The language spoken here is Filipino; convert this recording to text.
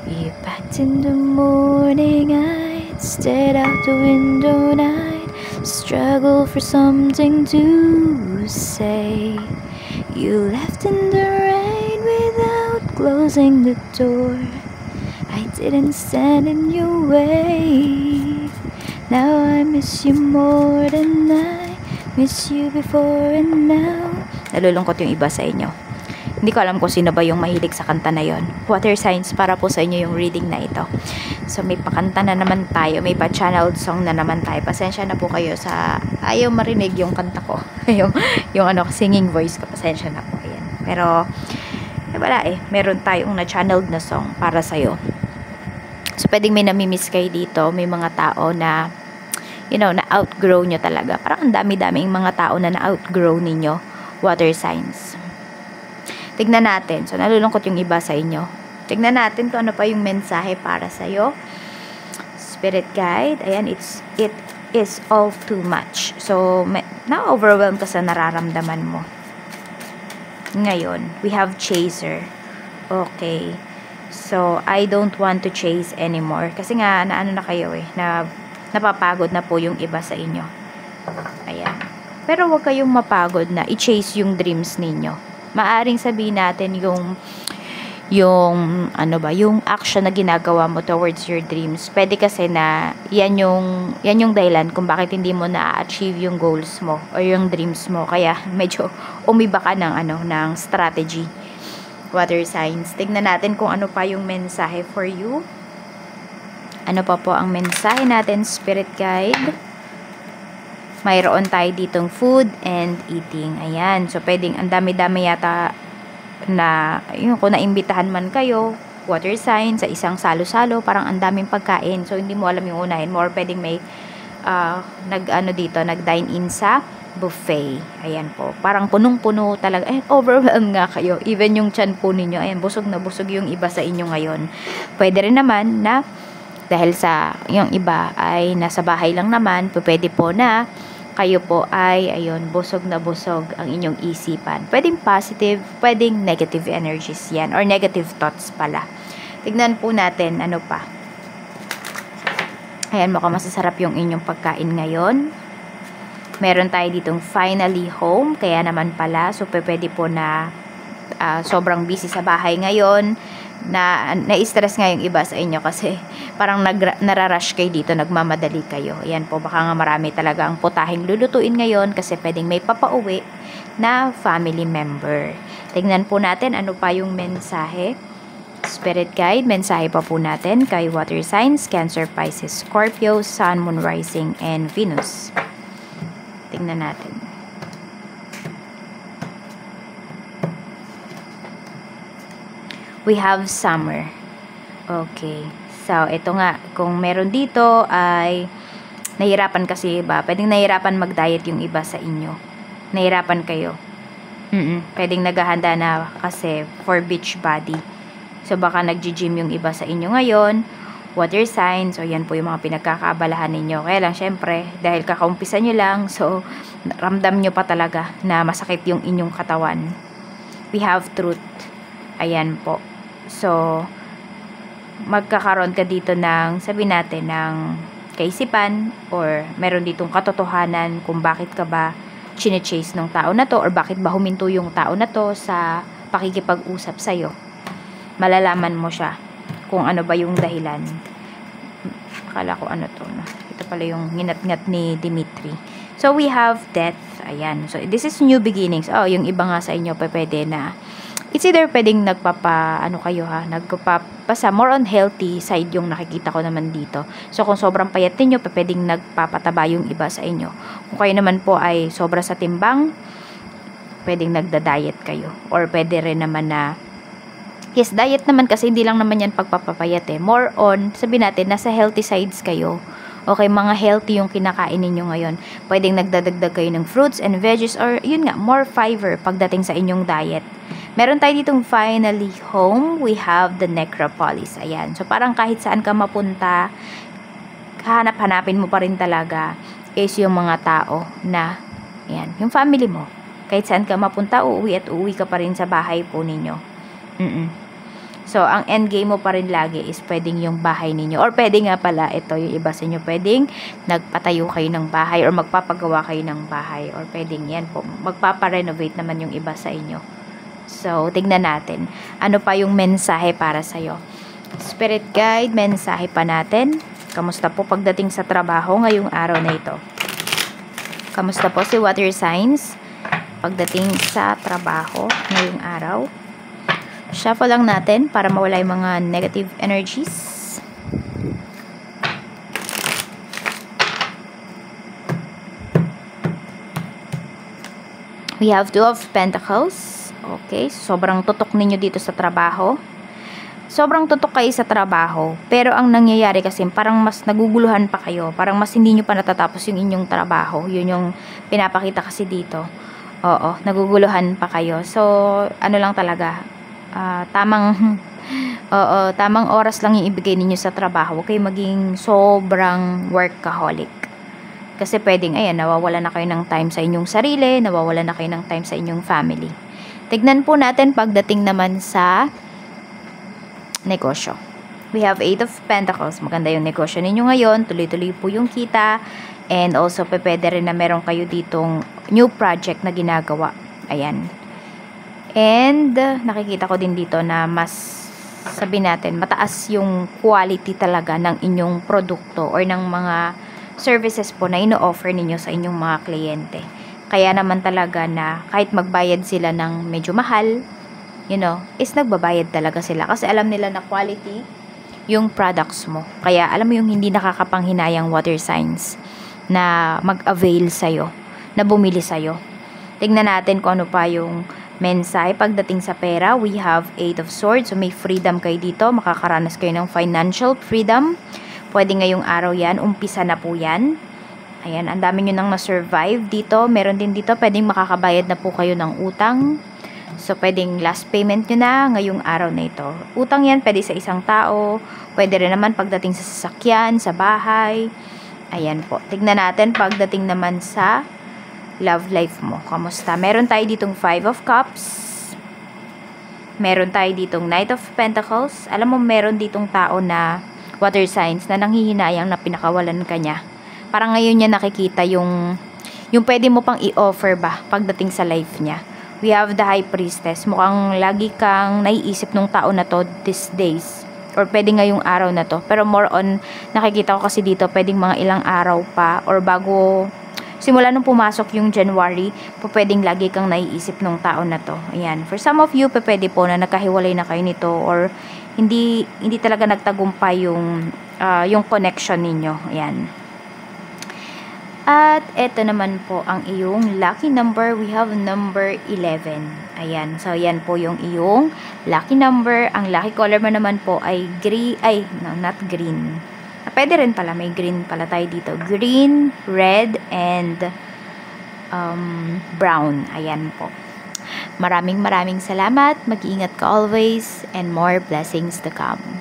You packed in the morning, I stared out the window and I struggled for something to say. You left in the rain without closing the door. I didn't stand in your way. Now I miss you more than I miss you before and now. Nalulungkot yung iba sa inyo. Hindi ko alam kung sino ba yung mahilig sa kanta na yon. Water signs, para po sa inyo yung reading na ito. So may pakanta na naman tayo, may pa-channeled song na naman tayo. Pasensya na po kayo sa ayaw marinig yung kanta ko. yung ano, singing voice ko. Pasensya na po. Ayan. Pero wala meron tayong na-channeled na song para sa'yo. So pwedeng may namimiss kayo dito. May mga tao na na-outgrow nyo talaga. Parang ang dami-daming mga tao na na-outgrow ninyo. Water signs. Tignan natin. So, nalulungkot yung iba sa inyo. Tignan natin kung ano pa yung mensahe para sa'yo. Spirit guide. Ayan, it is all too much. So, na-overwhelm ka sa nararamdaman mo. Ngayon, we have chaser. Okay. So, I don't want to chase anymore. Kasi nga, naano na kayo napapagod na po yung iba sa inyo. Ayan. Pero huwag kayong mapagod na i-chase yung dreams ninyo. Maaring sabihin natin yung action na ginagawa mo towards your dreams. Pwede kasi na yan yung dahilan kung bakit hindi mo na-achieve yung goals mo or yung dreams mo. Kaya medyo umiba ka ng strategy. Water signs. Tignan natin kung ano pa yung mensahe for you. Ano pa po ang mensahe natin, Spirit Guide? Mayroon tayo ditong food and eating. Ayan. So, pwedeng ang dami-dami yata na, kung naimbitahan man kayo, water sign, sa isang salo-salo, parang ang daming pagkain. So, hindi mo alam yung unahin mo. Or pwedeng may, nag-dine-in sa buffet. Ayan po. Parang punong-puno talaga. Overwhelmed nga kayo. Even yung tiyan po ninyo. Ayan, busog na busog yung iba sa inyo ngayon. Pwede rin naman na, dahil sa yung iba ay nasa bahay lang naman, pwede po na kayo po ay, busog na busog ang inyong isipan. Pwedeng positive, pwedeng negative energies yan, or negative thoughts pala. Tignan po natin, ano pa. Ayan, mukhang masasarap yung inyong pagkain ngayon. Meron tayo ditong finally home, kaya naman pala, so pwede po na sobrang busy sa bahay ngayon, na-stress nga yung iba sa inyo kasi parang nararush kayo dito, nagmamadali kayo. Ayan po, baka nga marami talaga ang putahing lulutuin ngayon kasi pwedeng may papauwi na family member. Tignan po natin ano pa yung mensahe. Spirit Guide, mensahe pa po natin kay water signs, Cancer, Pisces, Scorpio, Sun, Moon, Rising, and Venus. Tignan natin. We have summer. Okay. So, ito nga. Kung meron dito ay nahirapan kasi iba. Pwedeng nahirapan mag-diet yung iba sa inyo. Nahirapan kayo. Pwedeng naghahanda na kasi for beach body. So, baka nag-gym yung iba sa inyo ngayon. Water signs. So, yan po yung mga pinagkakaabalahan ninyo. Kaya lang, syempre, dahil kakaumpisa nyo lang, so, ramdam nyo pa talaga na masakit yung inyong katawan. We have truth. Ayan po. So, magkakaroon ka dito ng, sabihin natin, ng kaisipan or meron ditong katotohanan kung bakit ka ba chine-chase ng tao na to or bakit ba huminto yung tao na to sa pakikipag-usap sa'yo. Malalaman mo siya kung ano ba yung dahilan. Akala ko ano to. No? Ito pala yung nginat-ngat ni Dimitri. So, we have death. Ayan. So, this is new beginnings. Oh, yung iba nga sa inyo, pwede na it's either pwedeng nagpapasa more on healthy side yung nakikita ko naman dito. So, kung sobrang payat ninyo, pwedeng nagpapataba yung iba sa inyo. Kung kayo naman po ay sobra sa timbang, pwedeng nagda-diet kayo. Or pwede rin naman na, yes, diet naman kasi hindi lang naman yan pagpapapayat More on, sabihin natin, nasa healthy sides kayo. Okay, mga healthy yung kinakain ninyo ngayon. Pwedeng nagdadagdag kayo ng fruits and veggies or yun nga, more fiber pagdating sa inyong diet. Meron tayo ditong finally home. We have the necropolis. Ayan. So, parang kahit saan ka mapunta, hanap-hanapin mo pa rin talaga is yung mga tao na, ayan, yung family mo. Kahit saan ka mapunta, uuwi at uuwi ka pa rin sa bahay po ninyo. So, ang end game mo pa rin lagi is pwedeng yung bahay ninyo. Or pwede nga pala, ito yung iba sa inyo, pwedeng nagpatayo kayo ng bahay or magpapagawa kayo ng bahay. Or pwedeng yan po, magpaparenovate naman yung iba sa inyo. So, tignan natin. Ano pa yung mensahe para sa'yo? Spirit guide, mensahe pa natin. Kamusta po pagdating sa trabaho ngayong araw na ito? Kamusta po si water signs pagdating sa trabaho ngayong araw? Shuffle lang natin para mawala yung mga negative energies. We have Two of Pentacles. Okay, sobrang tutok ninyo dito sa trabaho. Sobrang tutok kayo sa trabaho. Pero ang nangyayari kasi parang mas naguguluhan pa kayo. Parang mas hindi nyo pa natatapos yung inyong trabaho. Yun yung pinapakita kasi dito. Oo, naguguluhan pa kayo. So, ano lang talaga, tamang oras lang yung ibigay ninyo sa trabaho. Huwag kayo maging sobrang workaholic. Kasi pwedeng, ayan, nawawala na kayo ng time sa inyong sarili, nawawala na kayo ng time sa inyong family. Tignan po natin pagdating naman sa negosyo. We have 8 of Pentacles. Maganda yung negosyo ninyo ngayon. Tuloy-tuloy po yung kita. And also, pwede rin na meron kayo ditong new project na ginagawa. Ayan. And, nakikita ko din dito na mas, sabihin natin, mataas yung quality talaga ng inyong produkto or ng mga services po na ino-offer ninyo sa inyong mga kliyente. Kaya naman talaga na kahit magbayad sila ng medyo mahal, you know, is nagbabayad talaga sila. Kasi alam nila na quality yung products mo. Kaya alam mo yung hindi nakakapanghinayang water signs na mag-avail sa'yo, na bumili sa'yo. Tignan natin kung ano pa yung mensahe pagdating sa pera. We have 8 of Swords. So may freedom kayo dito. Makakaranas kayo ng financial freedom. Pwede ngayong araw yan. Umpisa na po yan. Ayan, ang dami nyo nang na-survive dito. Meron din dito, pwedeng makakabayad na po kayo ng utang. So, pwedeng last payment nyo na ngayong araw na ito. Utang yan, pwede sa isang tao. Pwede rin naman pagdating sa sasakyan, sa bahay. Ayan po. Tignan natin pagdating naman sa love life mo. Kamusta? Meron tayo ditong 5 of Cups. Meron tayo ditong Knight of Pentacles. Alam mo, meron ditong tao na water signs na nanghihinayang na pinakawalan ka niya. Parang ngayon niya nakikita yung pwede mo pang i-offer ba pagdating sa life niya. We have the High Priestess. Mukhang lagi kang naiisip nung tao na to these days. Or pwede ngayong araw na to. Pero more on, nakikita ko kasi dito, pwedeng mga ilang araw pa. Or bago, simula nung pumasok yung January, pwedeng lagi kang naiisip nung tao na to. Ayan. For some of you, pwede po na nagkahiwalay na kayo nito. Or hindi talaga nagtagumpay yung connection ninyo. Ayan. At eto naman po ang iyong lucky number. We have number 11. Ayan. So, yan po yung iyong lucky number. Ang lucky color mo naman po ay not green. Pwede rin pala. May green pala tayo dito. Green, red, and brown. Ayan po. Maraming salamat. Mag-iingat ka always and more blessings to come.